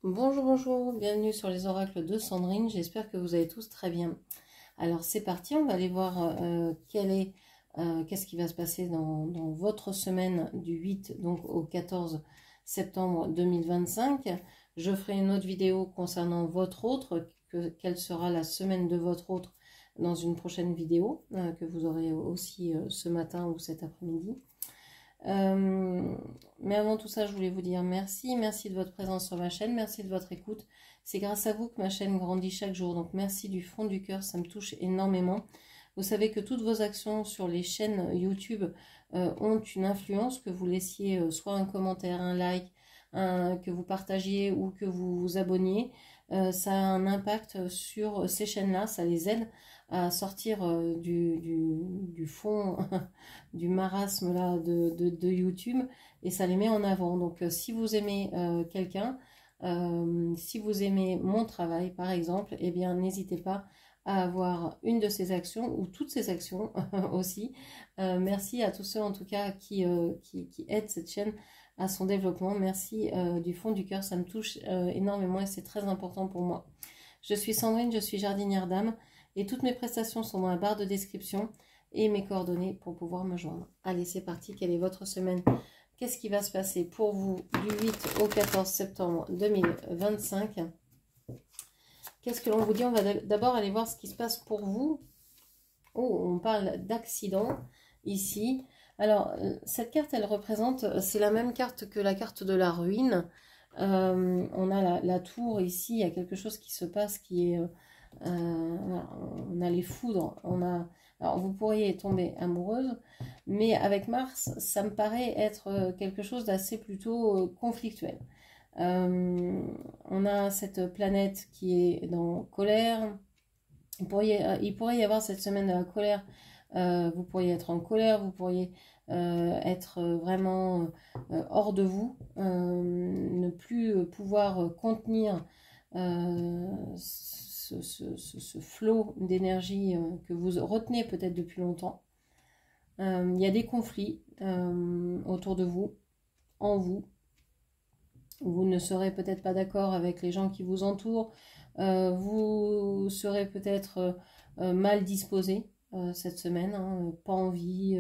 Bonjour, bonjour, bienvenue sur les oracles de Sandrine, j'espère que vous allez tous très bien. Alors c'est parti, on va aller voir qu'est-ce qui va se passer dans votre semaine du 8 donc au 14 septembre 2025. Je ferai une autre vidéo concernant votre autre, quelle sera la semaine de votre autre dans une prochaine vidéo que vous aurez aussi ce matin ou cet après-midi. Mais avant tout ça, je voulais vous dire merci de votre présence sur ma chaîne, merci de votre écoute. C'est grâce à vous que ma chaîne grandit chaque jour, donc merci du fond du cœur, ça me touche énormément. Vous savez que toutes vos actions sur les chaînes YouTube ont une influence, que vous laissiez soit un commentaire, un like, que vous partagiez ou que vous vous abonniez. Ça a un impact sur ces chaînes-là, ça les aide à sortir du fond du marasme là de YouTube et ça les met en avant. Donc si vous aimez quelqu'un, si vous aimez mon travail par exemple, eh bien n'hésitez pas à avoir une de ces actions ou toutes ces actions aussi. Merci à tous ceux en tout cas qui aident cette chaîne à son développement. Merci du fond du cœur, ça me touche énormément et c'est très important pour moi. Je suis Sandrine, je suis jardinière d'âme et toutes mes prestations sont dans la barre de description et mes coordonnées pour pouvoir me joindre. Allez, c'est parti, quelle est votre semaine? Qu'est-ce qui va se passer pour vous du 8 au 14 septembre 2025? Qu'est-ce que l'on vous dit? On va d'abord aller voir ce qui se passe pour vous. Oh, on parle d'accident ici. Alors, cette carte, elle représente, c'est la même carte que la carte de la ruine. On a la tour ici, il y a quelque chose qui se passe qui est... on a les foudres, alors vous pourriez tomber amoureuse, mais avec Mars, ça me paraît être quelque chose d'assez plutôt conflictuel. On a cette planète qui est dans colère. Il pourrait y avoir cette semaine de la colère. Vous pourriez être en colère, vous pourriez être vraiment hors de vous, ne plus pouvoir contenir ce flot d'énergie que vous retenez peut-être depuis longtemps. Il y a des conflits autour de vous, en vous. Vous ne serez peut-être pas d'accord avec les gens qui vous entourent. Vous serez peut-être mal disposé cette semaine, hein, pas envie,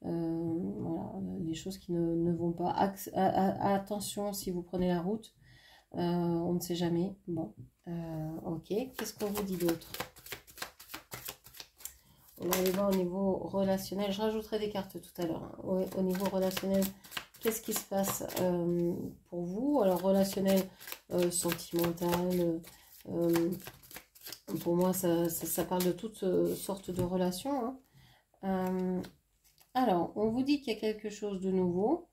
voilà, des choses qui ne vont pas. Attention si vous prenez la route, on ne sait jamais. Bon, ok, qu'est-ce qu'on vous dit d'autre? On va aller voir au niveau relationnel. Je rajouterai des cartes tout à l'heure. Hein. Au niveau relationnel, qu'est-ce qui se passe pour vous? Alors, relationnel, sentimental. Pour moi, ça parle de toutes sortes de relations. Hein. Alors, on vous dit qu'il y a quelque chose de nouveau.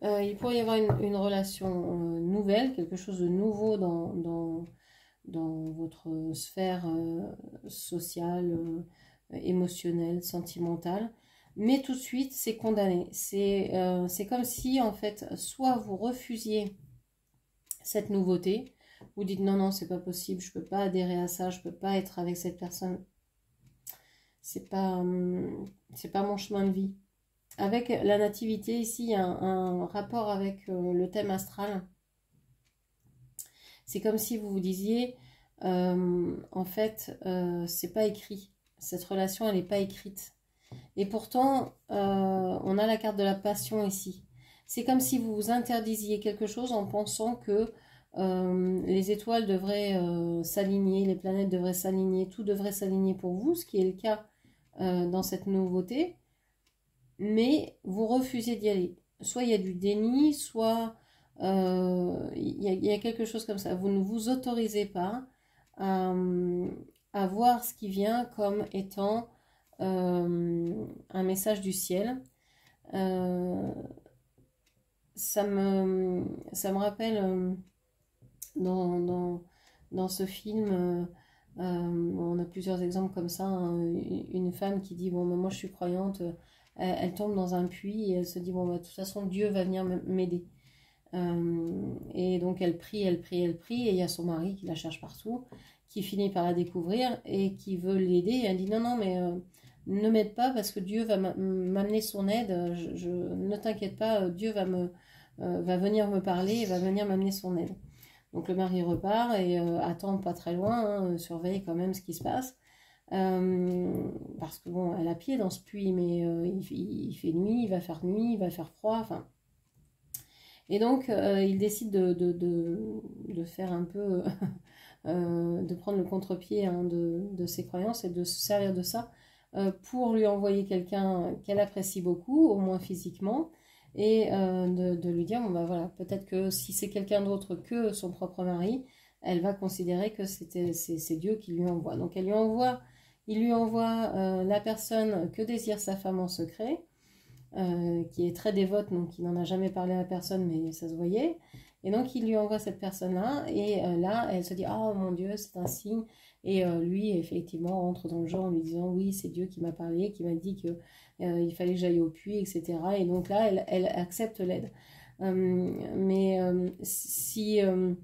Il pourrait y avoir une relation nouvelle, quelque chose de nouveau dans votre sphère sociale, émotionnelle, sentimentale. Mais tout de suite, c'est condamné. C'est comme si, en fait, soit vous refusiez cette nouveauté, vous dites non, non, c'est pas possible, je peux pas adhérer à ça, je peux pas être avec cette personne. C'est pas mon chemin de vie. Avec la nativité, ici, il y a un rapport avec le thème astral. C'est comme si vous vous disiez, en fait, c'est pas écrit. Cette relation, elle n'est pas écrite. Et pourtant, on a la carte de la passion ici. C'est comme si vous vous interdisiez quelque chose en pensant que les étoiles devraient s'aligner, les planètes devraient s'aligner, tout devrait s'aligner pour vous, ce qui est le cas dans cette nouveauté. Mais vous refusez d'y aller. Soit il y a du déni, soit il y a quelque chose comme ça. Vous ne vous autorisez pas à voir ce qui vient comme étant un message du ciel. Ça me rappelle dans ce film, on a plusieurs exemples comme ça, hein, une femme qui dit bon, ben, moi je suis croyante, elle tombe dans un puits et elle se dit bon, ben, de toute façon Dieu va venir m'aider. Et donc elle prie et il y a son mari qui la cherche partout, qui finit par la découvrir et qui veut l'aider. Et elle dit non, mais ne m'aide pas parce que Dieu va m'amener son aide, ne t'inquiète pas, Dieu va va venir me parler et va venir m'amener son aide. Donc le mari repart et attend pas très loin, hein, surveille quand même ce qui se passe. Parce que bon, elle a pied dans ce puits, mais il fait nuit, il va faire nuit, il va faire froid, enfin. Et donc il décide de faire un peu, de prendre le contre-pied, hein, de ses croyances et de se servir de ça pour lui envoyer quelqu'un qu'elle apprécie beaucoup, au moins physiquement, et de lui dire, bon bah voilà, peut-être que si c'est quelqu'un d'autre que son propre mari, elle va considérer que c'est Dieu qui lui envoie. Donc il lui envoie la personne que désire sa femme en secret, qui est très dévote, donc il n'en a jamais parlé à personne, mais ça se voyait. Et donc il lui envoie cette personne-là, et là elle se dit, oh mon Dieu, c'est un signe. Et lui, effectivement, rentre dans le jeu en lui disant, oui, c'est Dieu qui m'a parlé, qui m'a dit que il fallait que j'aille au puits, etc. Et donc là, elle accepte l'aide. Mais si, vous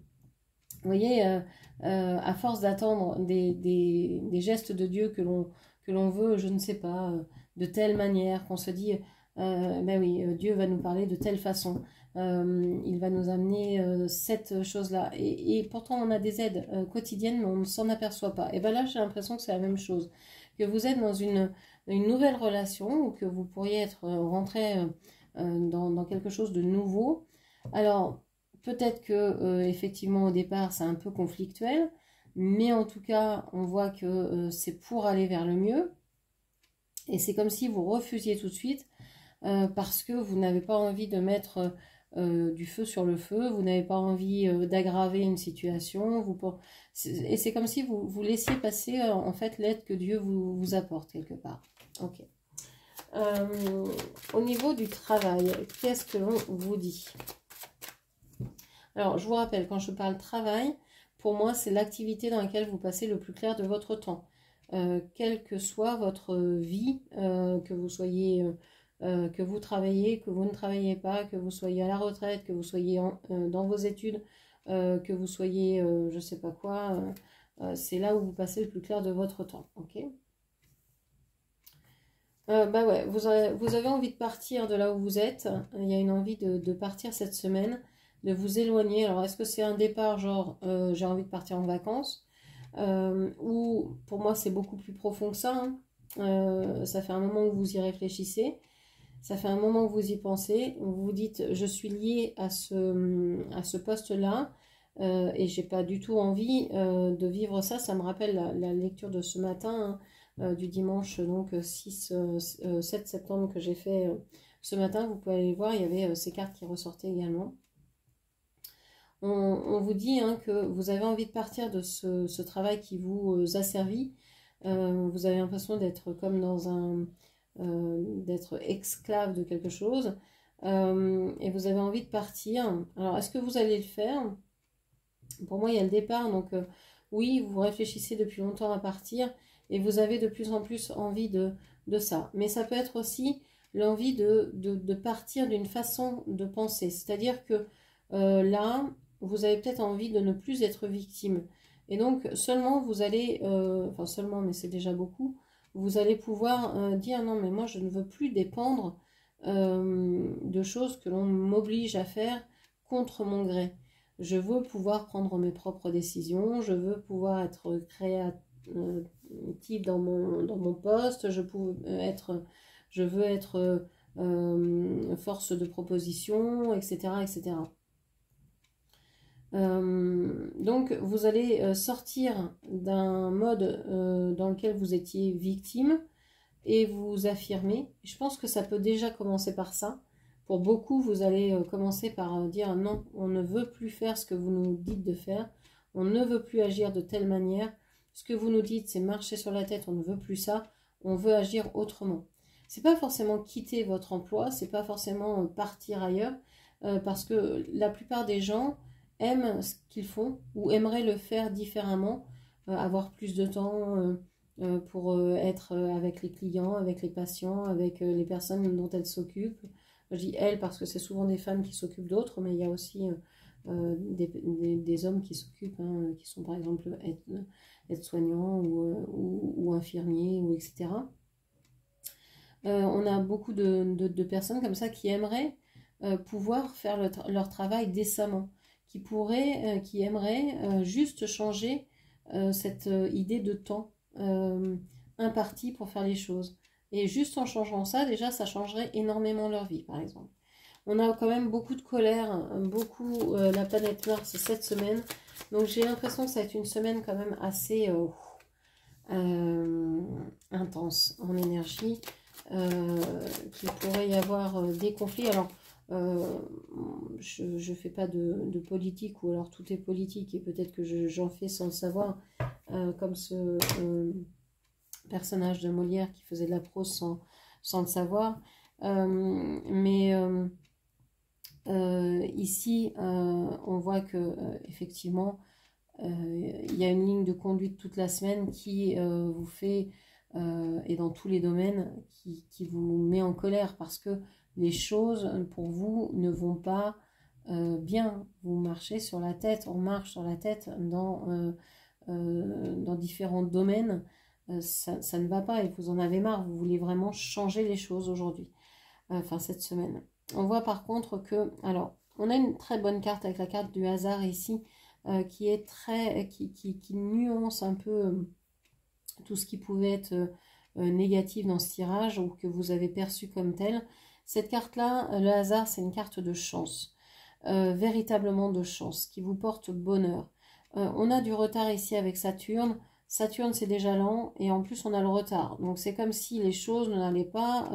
voyez, à force d'attendre des gestes de Dieu que l'on veut, je ne sais pas, de telle manière, qu'on se dit, ben oui, Dieu va nous parler de telle façon, il va nous amener cette chose-là. Et pourtant, on a des aides quotidiennes, mais on ne s'en aperçoit pas. Et bien là, j'ai l'impression que c'est la même chose. Que vous êtes dans une nouvelle relation, ou que vous pourriez être rentré dans quelque chose de nouveau. Alors, peut-être que effectivement au départ c'est un peu conflictuel, mais en tout cas on voit que c'est pour aller vers le mieux. Et c'est comme si vous refusiez tout de suite parce que vous n'avez pas envie de mettre du feu sur le feu, vous n'avez pas envie d'aggraver une situation. Et c'est comme si vous laissiez passer en fait l'aide que Dieu vous apporte quelque part. Ok. Au niveau du travail, qu'est-ce que l'on vous dit ? Alors, je vous rappelle, quand je parle travail, pour moi, c'est l'activité dans laquelle vous passez le plus clair de votre temps. Quelle que soit votre vie, que vous soyez, que vous travaillez, que vous ne travaillez pas, que vous soyez à la retraite, que vous soyez dans vos études, que vous soyez, je ne sais pas quoi, c'est là où vous passez le plus clair de votre temps. Ok. Bah ouais, vous avez envie de partir de là où vous êtes. Il y a une envie de partir cette semaine, de vous éloigner. Alors, est-ce que c'est un départ genre j'ai envie de partir en vacances, ou pour moi c'est beaucoup plus profond que ça, hein. Ça fait un moment que vous y réfléchissez, ça fait un moment que vous y pensez, vous vous dites je suis liée à ce poste-là, et j'ai pas du tout envie de vivre ça. Ça me rappelle la lecture de ce matin, hein, du dimanche donc 7 septembre que j'ai fait ce matin. Vous pouvez aller voir, il y avait ces cartes qui ressortaient également. On vous dit, hein, que vous avez envie de partir de ce travail qui vous a servi. Vous avez l'impression d'être comme d'être esclave de quelque chose, et vous avez envie de partir. Alors, est-ce que vous allez le faire? Pour moi, il y a le départ, donc oui, vous réfléchissez depuis longtemps à partir, et vous avez de plus en plus envie de ça. Mais ça peut être aussi l'envie de partir d'une façon de penser. C'est-à-dire que là, vous avez peut-être envie de ne plus être victime. Et donc, seulement vous allez, enfin seulement, mais c'est déjà beaucoup, vous allez pouvoir dire non, mais moi je ne veux plus dépendre de choses que l'on m'oblige à faire contre mon gré. Je veux pouvoir prendre mes propres décisions, je veux pouvoir être créatif dans mon poste, je veux être force de proposition, etc. etc. Donc vous allez sortir d'un mode dans lequel vous étiez victime et vous affirmer. Je pense que ça peut déjà commencer par ça. Pour beaucoup, vous allez commencer par dire non, on ne veut plus faire ce que vous nous dites de faire, on ne veut plus agir de telle manière, ce que vous nous dites c'est marcher sur la tête, on ne veut plus ça, on veut agir autrement. C'est pas forcément quitter votre emploi, c'est pas forcément partir ailleurs, parce que la plupart des gens aiment ce qu'ils font ou aimeraient le faire différemment, avoir plus de temps pour être avec les clients, avec les patients, avec les personnes dont elles s'occupent. Je dis elles parce que c'est souvent des femmes qui s'occupent d'autres, mais il y a aussi des hommes qui s'occupent, hein, qui sont par exemple aides-soignants ou infirmiers, ou etc. On a beaucoup de personnes comme ça qui aimeraient pouvoir faire leur travail décemment, qui aimeraient juste changer cette idée de temps imparti pour faire les choses. Et juste en changeant ça, déjà, ça changerait énormément leur vie, par exemple. On a quand même beaucoup de colère, beaucoup la planète Mars cette semaine. Donc j'ai l'impression que ça va être une semaine quand même assez intense en énergie. Qu'il pourrait y avoir des conflits. Alors, je ne fais pas de politique, ou alors tout est politique, et peut-être que j'en fais sans le savoir, comme ce personnage de Molière qui faisait de la prose sans le savoir. Mais ici, on voit que effectivement, il y a une ligne de conduite toute la semaine qui vous fait, et dans tous les domaines, qui vous met en colère parce que les choses pour vous ne vont pas bien. Vous marchez sur la tête, on marche sur la tête dans différents domaines. Ça ne va pas et vous en avez marre. Vous voulez vraiment changer les choses aujourd'hui, enfin cette semaine. On voit par contre que, alors, on a une très bonne carte avec la carte du hasard ici, qui est qui nuance un peu tout ce qui pouvait être négatif dans ce tirage ou que vous avez perçu comme tel. Cette carte-là, le hasard, c'est une carte de chance, véritablement de chance, qui vous porte bonheur. On a du retard ici avec Saturne. Saturne, c'est déjà lent et en plus, on a le retard. Donc, c'est comme si les choses n'allaient pas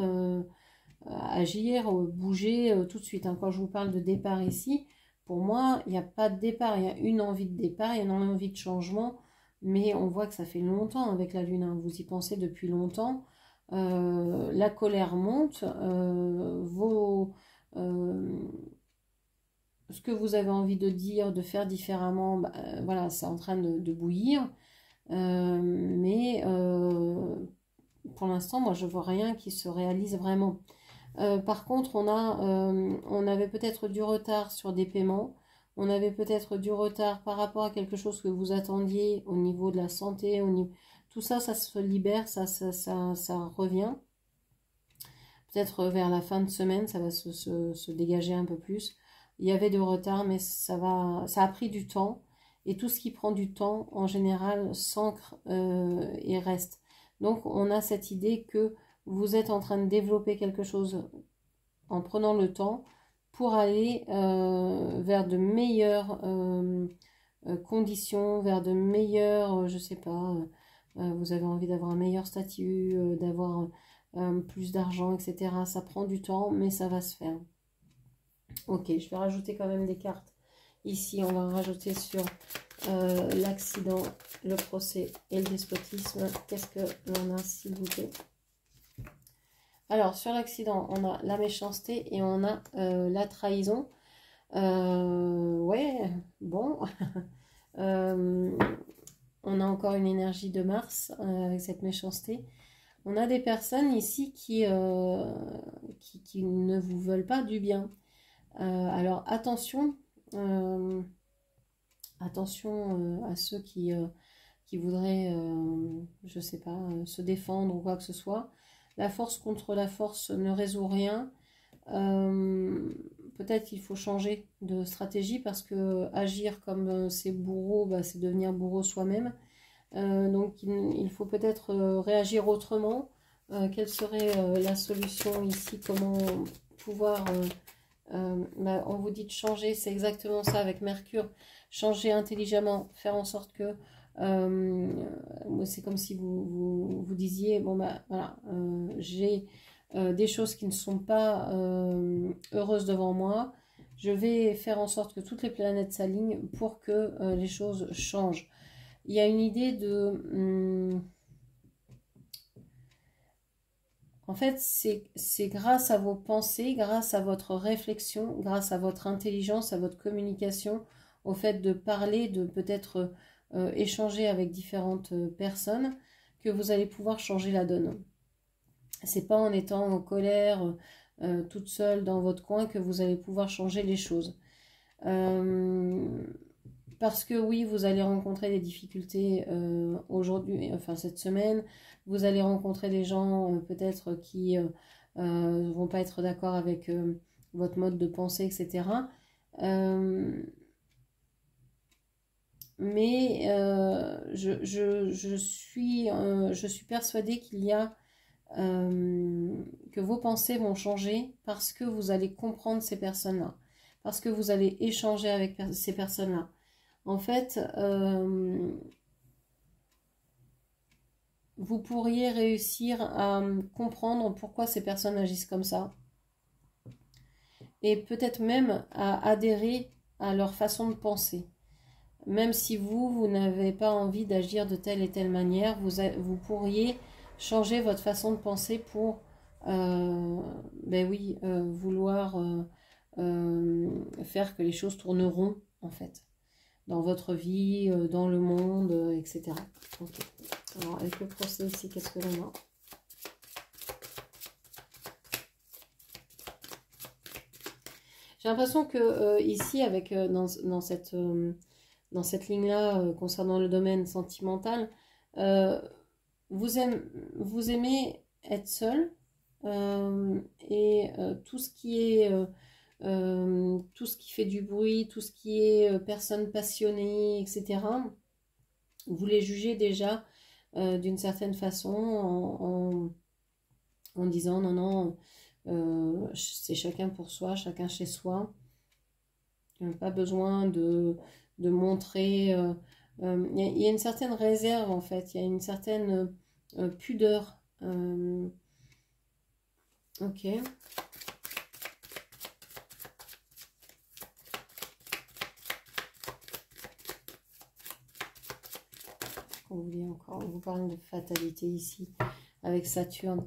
agir, bouger tout de suite. Quand je vous parle de départ ici, pour moi, il n'y a pas de départ, il y a une envie de départ, il y a une envie de changement, mais on voit que ça fait longtemps avec la Lune, vous y pensez depuis longtemps. La colère monte, ce que vous avez envie de dire, de faire différemment, voilà, c'est en train de bouillir, mais pour l'instant, moi, je vois rien qui se réalise vraiment. Par contre, on avait peut-être du retard sur des paiements, on avait peut-être du retard par rapport à quelque chose que vous attendiez au niveau de la santé, tout ça, ça se libère, ça revient. Peut-être vers la fin de semaine, ça va se dégager un peu plus. Il y avait du retard, mais ça a pris du temps. Et tout ce qui prend du temps, en général, s'ancre et reste. Donc, on a cette idée que vous êtes en train de développer quelque chose en prenant le temps pour aller vers de meilleures conditions, vers de meilleures, je sais pas, vous avez envie d'avoir un meilleur statut, d'avoir plus d'argent, etc. Ça prend du temps, mais ça va se faire. Ok, je vais rajouter quand même des cartes. Ici, on va rajouter sur l'accident, le procès et le despotisme. Qu'est-ce que l'on a, s'il vous plaît? Alors, sur l'accident, on a la méchanceté et on a la trahison. Ouais, bon. On a encore une énergie de Mars avec cette méchanceté. On a des personnes ici qui ne vous veulent pas du bien. Alors, attention. Attention à ceux qui voudraient, je sais pas, se défendre ou quoi que ce soit. La force contre la force ne résout rien. Peut-être qu'il faut changer de stratégie parce que agir comme ses bourreaux, c'est devenir bourreau soi-même. Donc il faut peut-être réagir autrement. Quelle serait la solution ici? Comment pouvoir... on vous dit de changer, c'est exactement ça avec Mercure. Changer intelligemment, faire en sorte que c'est comme si vous disiez, bon voilà, j'ai des choses qui ne sont pas heureuses devant moi, je vais faire en sorte que toutes les planètes s'alignent pour que les choses changent. Il y a une idée de... en fait, c'est grâce à vos pensées, grâce à votre réflexion, grâce à votre intelligence, à votre communication, au fait de parler, de peut-être échanger avec différentes personnes, que vous allez pouvoir changer la donne. C'est pas en étant en colère, toute seule dans votre coin, que vous allez pouvoir changer les choses. Parce que oui, vous allez rencontrer des difficultés aujourd'hui, enfin cette semaine. Vous allez rencontrer des gens peut-être qui vont pas être d'accord avec votre mode de pensée, etc. Mais je suis persuadée qu'il y a que vos pensées vont changer parce que vous allez comprendre ces personnes-là, parce que vous allez échanger avec ces personnes-là. En fait, vous pourriez réussir à comprendre pourquoi ces personnes agissent comme ça et peut-être même à adhérer à leur façon de penser. Même si vous n'avez pas envie d'agir de telle et telle manière, vous pourriez changer votre façon de penser pour, ben oui, vouloir faire que les choses tourneront, en fait, dans votre vie, dans le monde, etc. Ok. Alors, avec le procès ici, qu'est-ce que l'on a? J'ai l'impression que ici, avec dans cette ligne-là, concernant le domaine sentimental, vous aimez être seul et tout ce qui est tout ce qui fait du bruit, tout ce qui est personne passionnée, etc. Vous les jugez déjà d'une certaine façon en disant non, c'est chacun pour soi, chacun chez soi. Pas besoin de montrer. Il y a une certaine réserve en fait, il y a une certaine pudeur. Ok. On vous parle de fatalité ici avec Saturne.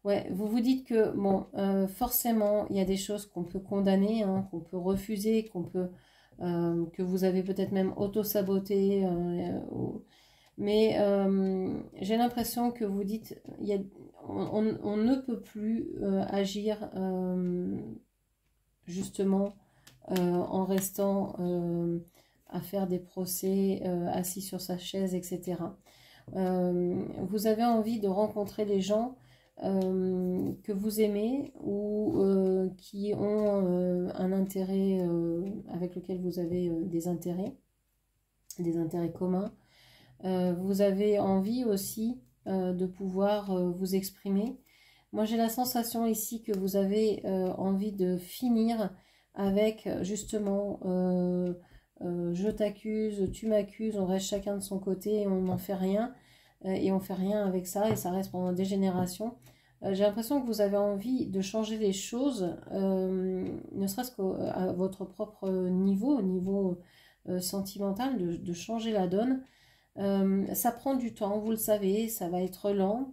Ouais, vous vous dites que bon, forcément, il y a des choses qu'on peut condamner, hein, qu'on peut refuser, que vous avez peut-être même auto-saboté. Mais j'ai l'impression que vous dites, on ne peut plus agir justement en restant à faire des procès assis sur sa chaise, etc. Vous avez envie de rencontrer des gens que vous aimez ou qui ont un intérêt avec lequel vous avez des intérêts communs. Vous avez envie aussi de pouvoir vous exprimer. Moi j'ai la sensation ici que vous avez envie de finir avec justement je t'accuse, tu m'accuses, on reste chacun de son côté et on n'en fait rien. Et on fait rien avec ça et ça reste pendant des générations. J'ai l'impression que vous avez envie de changer les choses, ne serait-ce qu'à votre propre niveau, au niveau sentimental, de changer la donne. Ça prend du temps, vous le savez, ça va être lent.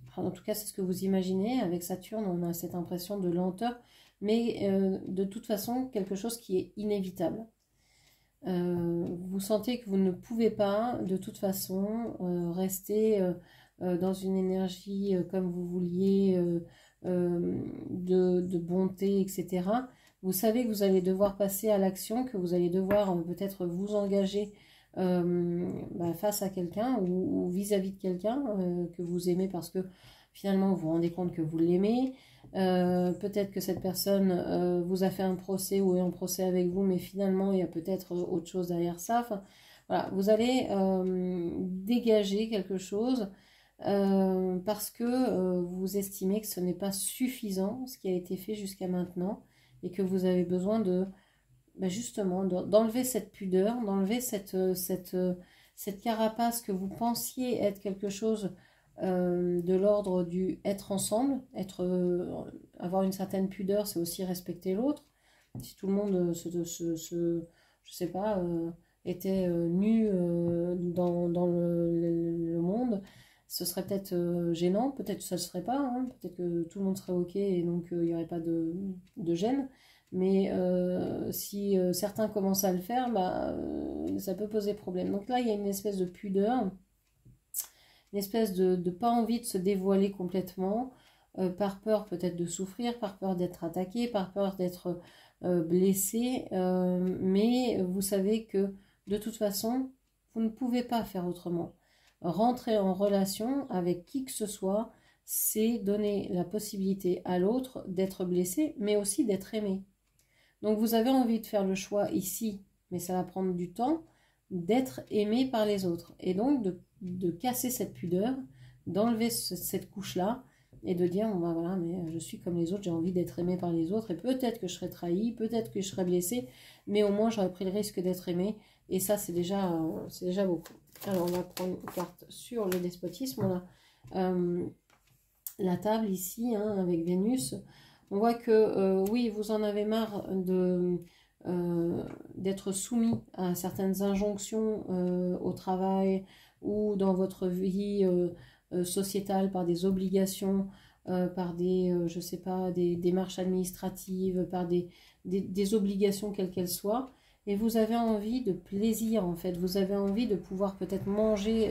Enfin, en tout cas, c'est ce que vous imaginez. Avec Saturne, on a cette impression de lenteur, mais de toute façon, quelque chose qui est inévitable. Vous sentez que vous ne pouvez pas de toute façon rester dans une énergie comme vous vouliez de bonté, etc. Vous savez que vous allez devoir passer à l'action, que vous allez devoir peut-être vous engager face à quelqu'un ou vis-à-vis de quelqu'un que vous aimez parce que finalement vous vous rendez compte que vous l'aimez. Peut-être que cette personne vous a fait un procès ou est en procès avec vous, mais finalement il y a peut-être autre chose derrière ça. Enfin, voilà, vous allez dégager quelque chose parce que vous estimez que ce n'est pas suffisant ce qui a été fait jusqu'à maintenant et que vous avez besoin de justement d'enlever cette pudeur, d'enlever cette carapace que vous pensiez être quelque chose de l'ordre du être ensemble, avoir une certaine pudeur, c'est aussi respecter l'autre. Si tout le monde je sais pas, était nu dans le monde, ce serait peut-être gênant, peut-être que ça ne serait pas, hein, peut-être que tout le monde serait ok et donc il n'y aurait pas de gêne. Mais si certains commencent à le faire, ça peut poser problème. Donc là, il y a une espèce de pudeur, une espèce de pas envie de se dévoiler complètement, par peur peut-être de souffrir, par peur d'être attaqué, par peur d'être blessé. Mais vous savez que de toute façon, vous ne pouvez pas faire autrement. Rentrer en relation avec qui que ce soit, c'est donner la possibilité à l'autre d'être blessé, mais aussi d'être aimé. Donc vous avez envie de faire le choix ici, mais ça va prendre du temps, d'être aimé par les autres. Et donc de casser cette pudeur, d'enlever cette couche-là, et de dire, bon, bah, voilà, mais je suis comme les autres, j'ai envie d'être aimé par les autres, et peut-être que je serai trahi, peut-être que je serai blessé, mais au moins j'aurais pris le risque d'être aimé, et ça c'est déjà beaucoup. Alors on va prendre une carte sur le despotisme, on a la table ici, hein, avec Vénus. On voit que oui, vous en avez marre d'être soumis à certaines injonctions au travail ou dans votre vie sociétale par des obligations, par des, je sais pas, des démarches administratives, par des obligations quelles qu'elles soient. Et vous avez envie de plaisir en fait, vous avez envie de pouvoir peut-être manger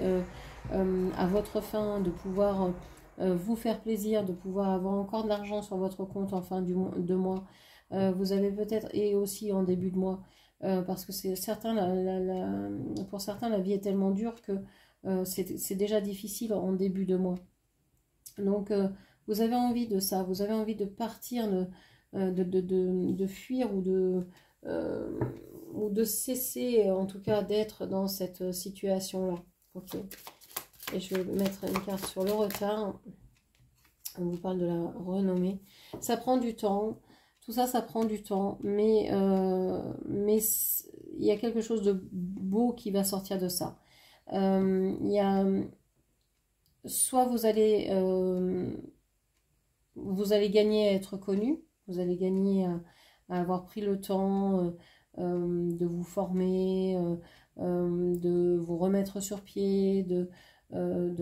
à votre faim, de pouvoir vous faire plaisir, de pouvoir avoir encore de l'argent sur votre compte en fin de mois. Vous avez peut-être, et aussi en début de mois, parce que c'est certain, pour certains, la vie est tellement dure que c'est déjà difficile en début de mois. Donc, vous avez envie de ça, vous avez envie de partir, de fuir ou de cesser, en tout cas, d'être dans cette situation-là. Ok. Et je vais mettre une carte sur le retard. On vous parle de la renommée. Ça prend du temps. Tout ça, ça prend du temps. Mais il y a quelque chose de beau qui va sortir de ça. Il y a... Soit vous allez gagner à être connu. Vous allez gagner à avoir pris le temps de vous former, de vous remettre sur pied, de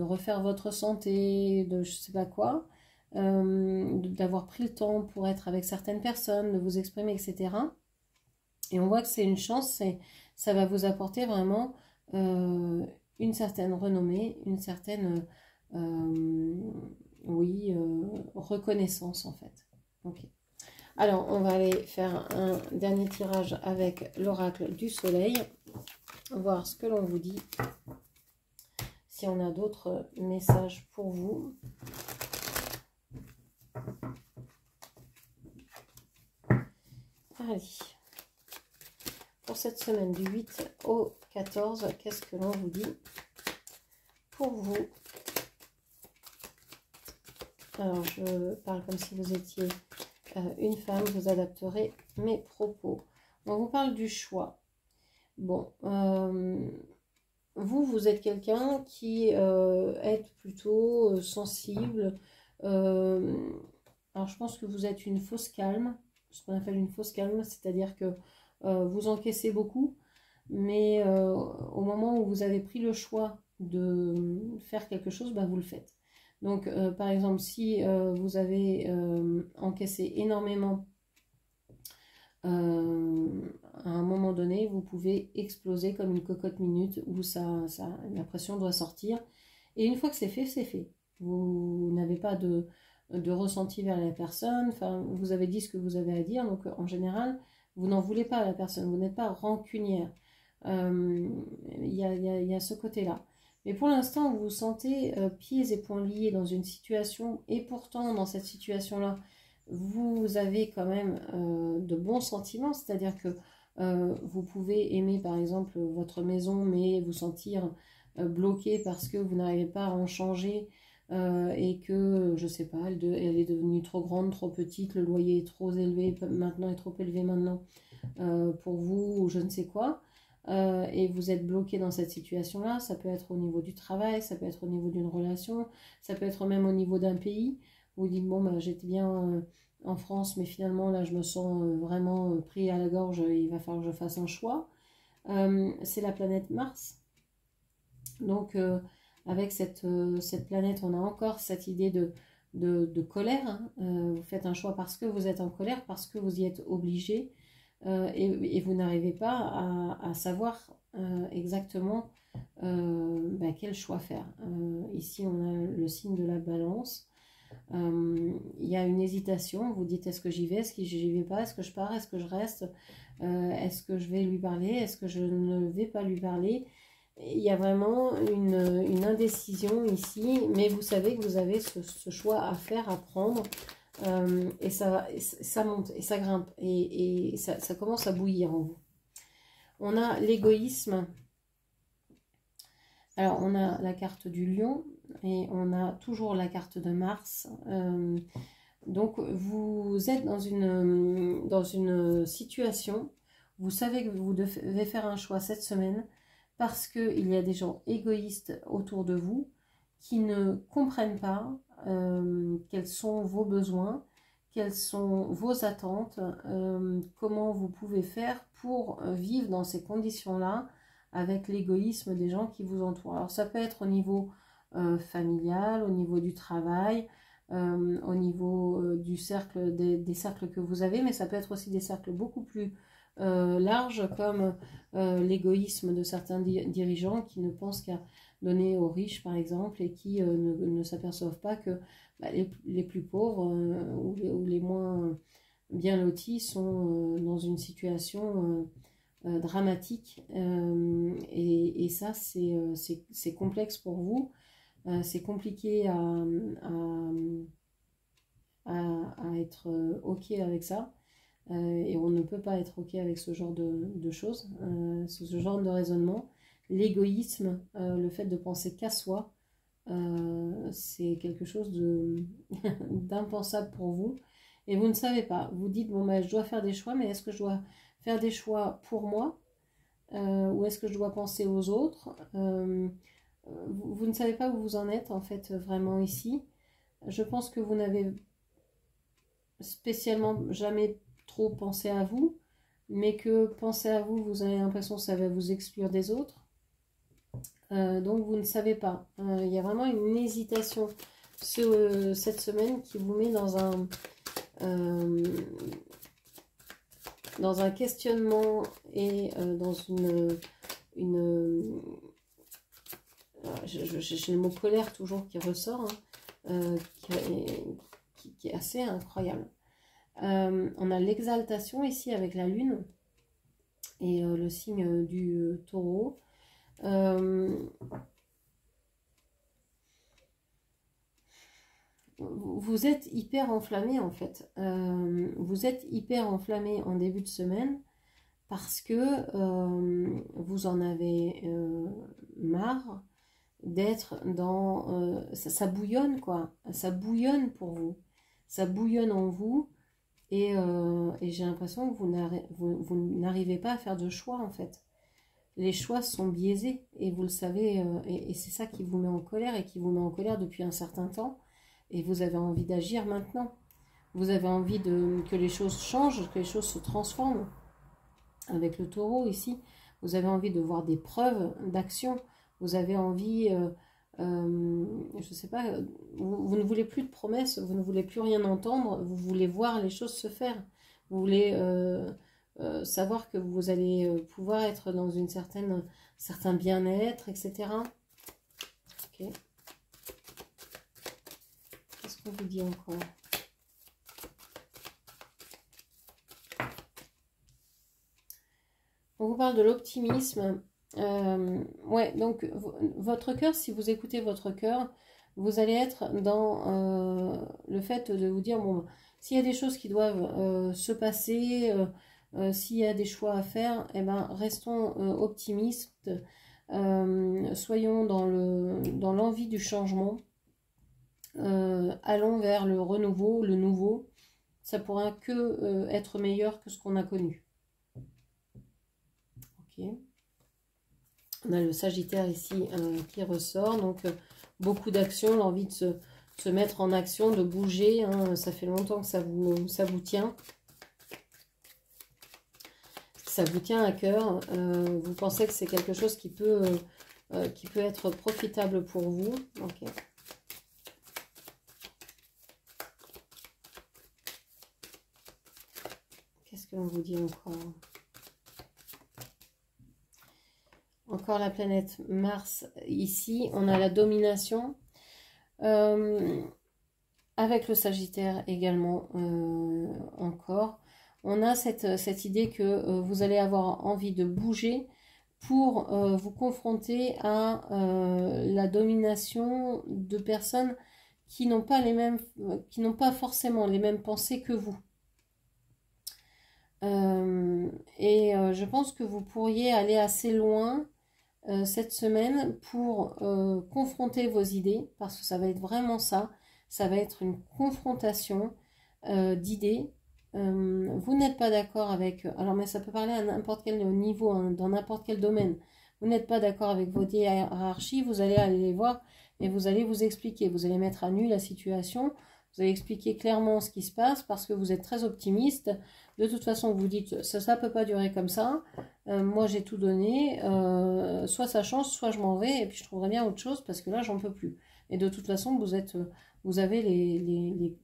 refaire votre santé, de je sais pas quoi, d'avoir pris le temps pour être avec certaines personnes, de vous exprimer, etc. Et on voit que c'est une chance, ça va vous apporter vraiment une certaine renommée, une certaine reconnaissance en fait. Ok. Alors, on va aller faire un dernier tirage avec l'oracle du soleil, voir ce que l'on vous dit. Si on a d'autres messages pour vous. Allez. Pour cette semaine du 8 au 14, qu'est-ce que l'on vous dit pour vous? Alors, je parle comme si vous étiez une femme, vous adapterez mes propos. On vous parle du choix. Bon, vous êtes quelqu'un qui est plutôt sensible. Alors, je pense que vous êtes une fausse calme, ce qu'on appelle une fausse calme, c'est-à-dire que vous encaissez beaucoup, mais au moment où vous avez pris le choix de faire quelque chose, bah, vous le faites. Donc, par exemple, si vous avez encaissé énormément, à un moment donné, vous pouvez exploser comme une cocotte minute où la pression doit sortir. Et une fois que c'est fait, c'est fait. Vous n'avez pas de ressenti vers la personne. Enfin, vous avez dit ce que vous avez à dire. Donc, en général, vous n'en voulez pas à la personne. Vous n'êtes pas rancunière. Il y a ce côté-là. Mais pour l'instant, vous vous sentez pieds et poings liés dans une situation. Et pourtant, dans cette situation-là, vous avez quand même de bons sentiments. C'est-à-dire que vous pouvez aimer, par exemple, votre maison, mais vous sentir bloqué parce que vous n'arrivez pas à en changer. Et que, je sais pas, elle est devenue trop grande, trop petite, le loyer est trop élevé, maintenant est trop élevé maintenant pour vous, ou je ne sais quoi. Et vous êtes bloqué dans cette situation-là, ça peut être au niveau du travail, ça peut être au niveau d'une relation, ça peut être même au niveau d'un pays. Vous dites, bon, bah, j'étais bien en France, mais finalement, là, je me sens vraiment pris à la gorge, il va falloir que je fasse un choix. C'est la planète Mars. Donc, avec cette planète, on a encore cette idée de colère. Hein. Vous faites un choix parce que vous êtes en colère, parce que vous y êtes obligé. Et vous n'arrivez pas à savoir exactement quel choix faire. Ici, on a le signe de la balance. Il y a une hésitation. Vous dites, est-ce que j'y vais, est-ce que j'y vais pas, est-ce que je pars, est-ce que je reste, est-ce que je vais lui parler, est-ce que je ne vais pas lui parler. il y a vraiment une indécision ici, mais vous savez que vous avez ce choix à faire, à prendre, et ça monte, et ça grimpe, et ça commence à bouillir en vous. On a l'égoïsme. Alors, on a la carte du lion, et on a toujours la carte de Mars. Donc, vous êtes dans une situation, vous savez que vous devez faire un choix cette semaine, parce qu'il y a des gens égoïstes autour de vous qui ne comprennent pas quels sont vos besoins, quelles sont vos attentes, comment vous pouvez faire pour vivre dans ces conditions-là avec l'égoïsme des gens qui vous entourent. Alors ça peut être au niveau familial, au niveau du travail, au niveau du cercle, des cercles que vous avez, mais ça peut être aussi des cercles beaucoup plus larges, comme l'égoïsme de certains dirigeants qui ne pensent qu'à donner aux riches, par exemple, et qui ne s'aperçoivent pas que les plus pauvres ou les moins bien lotis sont dans une situation dramatique. Et ça, c'est complexe pour vous. C'est compliqué à être OK avec ça. Et on ne peut pas être OK avec ce genre de choses, ce genre de raisonnement. L'égoïsme, le fait de penser qu'à soi, c'est quelque chose d'impensable pour vous. Et vous ne savez pas. Vous dites, bon, je dois faire des choix, mais est-ce que je dois faire des choix pour moi ou est-ce que je dois penser aux autres vous ne savez pas où vous en êtes, en fait, vraiment ici. Je pense que vous n'avez spécialement jamais trop pensé à vous, mais que penser à vous, vous avez l'impression que ça va vous exclure des autres. Donc vous ne savez pas. Il y a vraiment une hésitation cette semaine qui vous met dans un questionnement et dans j'ai le mot colère toujours qui ressort, hein, qui est assez incroyable. On a l'exaltation ici avec la lune et le signe du taureau. Vous êtes hyper enflammé en fait. Vous êtes hyper enflammé en début de semaine parce que vous en avez marre d'être dans... ça bouillonne quoi. Ça bouillonne pour vous. Ça bouillonne en vous. Et j'ai l'impression que vous n'arrivez pas à faire de choix en fait. Les choix sont biaisés et vous le savez, et c'est ça qui vous met en colère et qui vous met en colère depuis un certain temps. Et vous avez envie d'agir maintenant. Vous avez envie que les choses changent, que les choses se transforment. Avec le taureau ici, vous avez envie de voir des preuves d'action. Vous avez envie, je ne sais pas, vous ne voulez plus de promesses, vous ne voulez plus rien entendre, vous voulez voir les choses se faire. Vous voulez savoir que vous allez pouvoir être dans un certain bien-être, etc. Ok. Qu'est-ce qu'on vous dit encore ? On vous parle de l'optimisme. Ouais, donc votre cœur, si vous écoutez votre cœur, vous allez être dans le fait de vous dire, bon, s'il y a des choses qui doivent se passer, s'il y a des choix à faire, eh ben, restons optimistes, soyons dans l'envie du changement, allons vers le renouveau, le nouveau, ça pourra que être meilleur que ce qu'on a connu. Ok. On a le Sagittaire ici qui ressort, donc beaucoup d'action, l'envie de se mettre en action, de bouger, hein, ça fait longtemps que ça vous tient. Ça vous tient à cœur, vous pensez que c'est quelque chose qui peut être profitable pour vous. Okay. Qu'est-ce que l'on vous dit encore ? Encore la planète Mars ici, on a la domination, avec le Sagittaire également encore. On a cette idée que vous allez avoir envie de bouger pour vous confronter à la domination de personnes qui n'ont pas forcément les mêmes pensées que vous. Je pense que vous pourriez aller assez loin cette semaine pour confronter vos idées, parce que ça va être vraiment ça. Ça va être une confrontation d'idées. Vous n'êtes pas d'accord avec... Alors, mais ça peut parler à n'importe quel niveau, hein, dans n'importe quel domaine. Vous n'êtes pas d'accord avec vos hiérarchies, vous allez aller les voir et vous allez vous expliquer. Vous allez mettre à nu la situation. Vous allez expliquer clairement ce qui se passe parce que vous êtes très optimiste. De toute façon, vous dites, ça peut pas durer comme ça. Moi, j'ai tout donné. Soit ça change, soit je m'en vais et puis je trouverai bien autre chose parce que là, j'en peux plus. Et de toute façon, vous avez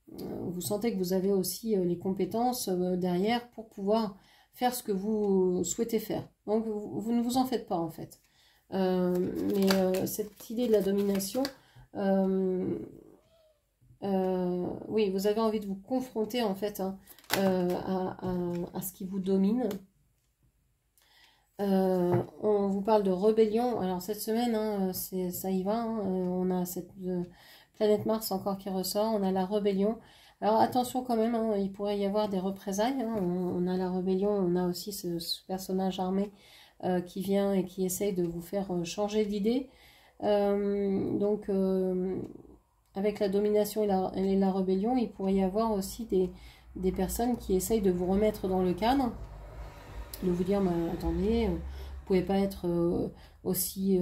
vous sentez que vous avez aussi les compétences derrière pour pouvoir faire ce que vous souhaitez faire. Donc, vous ne vous en faites pas, en fait. Cette idée de la domination, oui, vous avez envie de vous confronter, en fait, hein, à ce qui vous domine. On vous parle de rébellion. Alors, cette semaine, hein, ça y va. Hein, on a cette planète Mars encore qui ressort. On a la rébellion. Alors, attention quand même, hein, il pourrait y avoir des représailles. Hein. On a la rébellion, on a aussi ce personnage armé qui vient et qui essaye de vous faire changer d'idée. Avec la domination et la rébellion, il pourrait y avoir aussi des personnes qui essayent de vous remettre dans le cadre, de vous dire, attendez, vous ne pouvez pas être aussi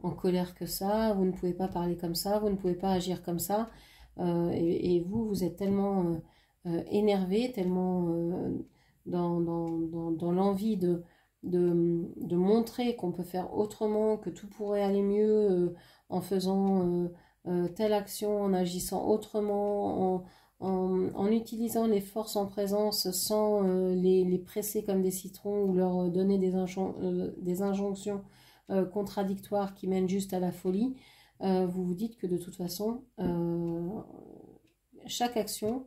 en colère que ça, vous ne pouvez pas parler comme ça, vous ne pouvez pas agir comme ça. Et vous êtes tellement énervé, tellement dans l'envie de montrer qu'on peut faire autrement, que tout pourrait aller mieux en faisant telle action, en agissant autrement, en utilisant les forces en présence sans les presser comme des citrons ou leur donner des injonctions contradictoires qui mènent juste à la folie. Vous vous dites que de toute façon, chaque action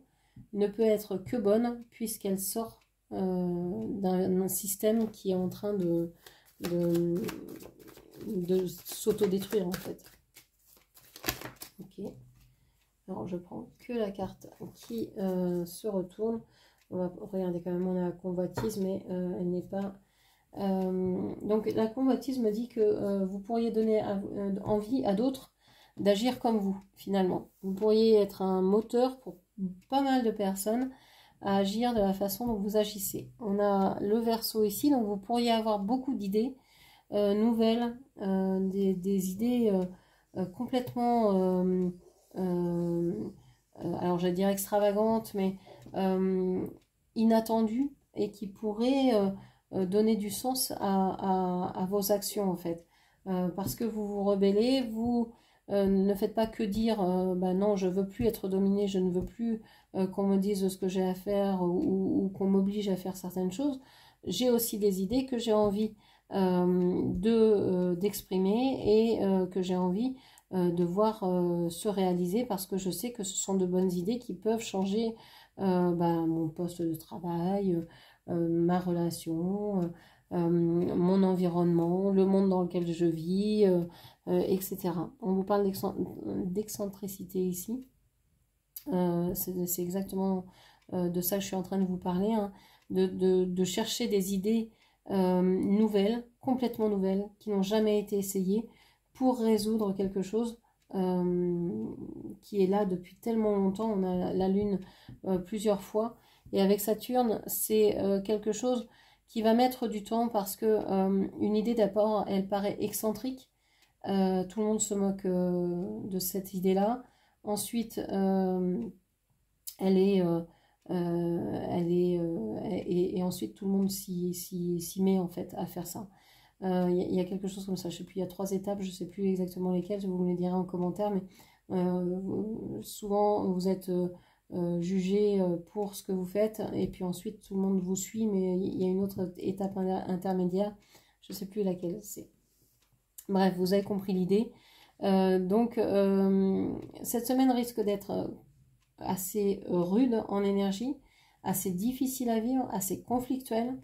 ne peut être que bonne puisqu'elle sort d'un système qui est en train de s'autodétruire en fait. Ok. Alors je prends que la carte qui se retourne. On va regarder quand même, on a la convoitise, mais elle n'est pas... donc la convoitise me dit que vous pourriez donner envie à d'autres d'agir comme vous, finalement. Vous pourriez être un moteur pour pas mal de personnes à agir de la façon dont vous agissez. On a le Verseau ici, donc vous pourriez avoir beaucoup d'idées nouvelles, des idées complètement, alors j'allais dire extravagantes, mais inattendues, et qui pourraient donner du sens à vos actions, en fait. Parce que vous vous rebellez, vous ne faites pas que dire non, je veux plus être dominé, je ne veux plus qu'on me dise ce que j'ai à faire ou qu'on m'oblige à faire certaines choses. J'ai aussi des idées que j'ai envie d'exprimer et que j'ai envie de voir se réaliser, parce que je sais que ce sont de bonnes idées qui peuvent changer mon poste de travail, ma relation, mon environnement, le monde dans lequel je vis, etc. On vous parle d'excentricité ici. C'est exactement de ça que je suis en train de vous parler, hein, de chercher des idées nouvelles, complètement nouvelles, qui n'ont jamais été essayées, pour résoudre quelque chose qui est là depuis tellement longtemps. On a la Lune plusieurs fois, et avec Saturne, c'est quelque chose qui va mettre du temps, parce que une idée d'abord, elle paraît excentrique. Tout le monde se moque de cette idée-là. Ensuite, et ensuite tout le monde s'y met en fait à faire ça. Y a quelque chose comme ça, je sais plus, il y a 3 étapes, je sais plus exactement lesquelles, vous me les direz en commentaire, mais souvent vous êtes jugé pour ce que vous faites, et puis ensuite tout le monde vous suit, mais il y a une autre étape intermédiaire, je sais plus laquelle c'est. Bref, vous avez compris l'idée. Cette semaine risque d'être assez rude en énergie, assez difficile à vivre, assez conflictuelle.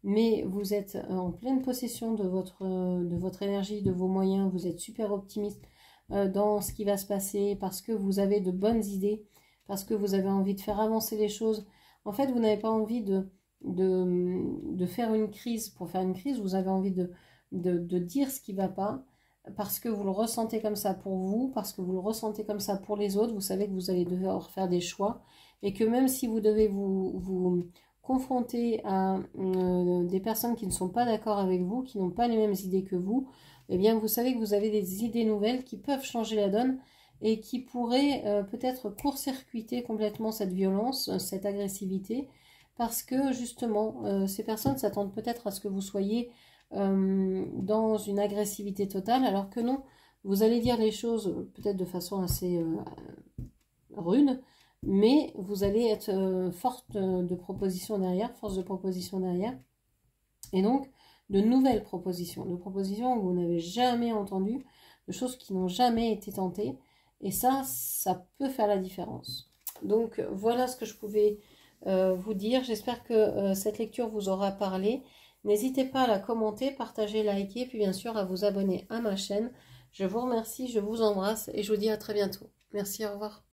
mais vous êtes en pleine possession de votre énergie, de vos moyens, vous êtes super optimiste dans ce qui va se passer, parce que vous avez de bonnes idées, parce que vous avez envie de faire avancer les choses. En fait, vous n'avez pas envie de faire une crise pour faire une crise, vous avez envie de dire ce qui ne va pas, parce que vous le ressentez comme ça pour vous, parce que vous le ressentez comme ça pour les autres, vous savez que vous allez devoir faire des choix, et que même si vous devez vous confronter à des personnes qui ne sont pas d'accord avec vous, qui n'ont pas les mêmes idées que vous, eh bien vous savez que vous avez des idées nouvelles qui peuvent changer la donne et qui pourraient peut-être court-circuiter complètement cette violence, cette agressivité, parce que justement ces personnes s'attendent peut-être à ce que vous soyez dans une agressivité totale, alors que non, vous allez dire les choses peut-être de façon assez rude, mais vous allez être forte de propositions derrière, force de proposition derrière, et donc de nouvelles propositions, de propositions que vous n'avez jamais entendues, de choses qui n'ont jamais été tentées, et ça peut faire la différence. Donc voilà ce que je pouvais vous dire. J'espère que cette lecture vous aura parlé. N'hésitez pas à la commenter, partager, liker, puis bien sûr à vous abonner à ma chaîne. Je vous remercie, je vous embrasse et je vous dis à très bientôt. Merci, au revoir.